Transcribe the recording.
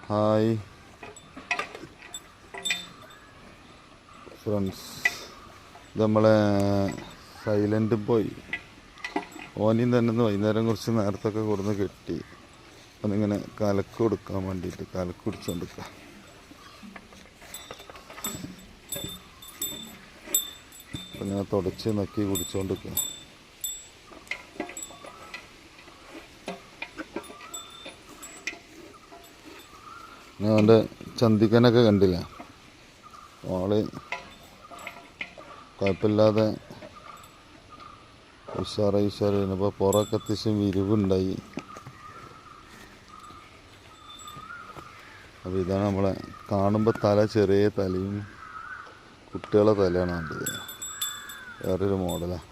Hi friends, ഇത് നമ്മളെ silent boy. ഓനിയും തന്നെ വൈകുന്നേരം കുറച്ച് നേരത്തൊക്കെ കൊടുന്ന് കെട്ടി അതിങ്ങനെ കലക്ക് കൊടുക്കാൻ വേണ്ടിയിട്ട് കലക്ക് കുടിച്ചുകൊണ്ടിരിക്കുക. അപ്പം ഇങ്ങനെ തുടച്ച് നക്കി കുടിച്ചുകൊണ്ടിരിക്കുക. ഞാൻ അവൻ്റെ ചന്തിക്കനൊക്കെ കണ്ടില്ല, ആള് കുഴപ്പമില്ലാതെ ഉഷാറായി. ഇപ്പോൾ പുറമൊക്കെ അത്യാവശ്യം വിരിവുണ്ടായി. അപ്പോൾ ഇതാണ് നമ്മളെ കാണുമ്പോൾ തല ചെറിയ തലയും കുട്ടികളെ തലയാണ് കണ്ടത്. വേറൊരു മോഡലാണ്.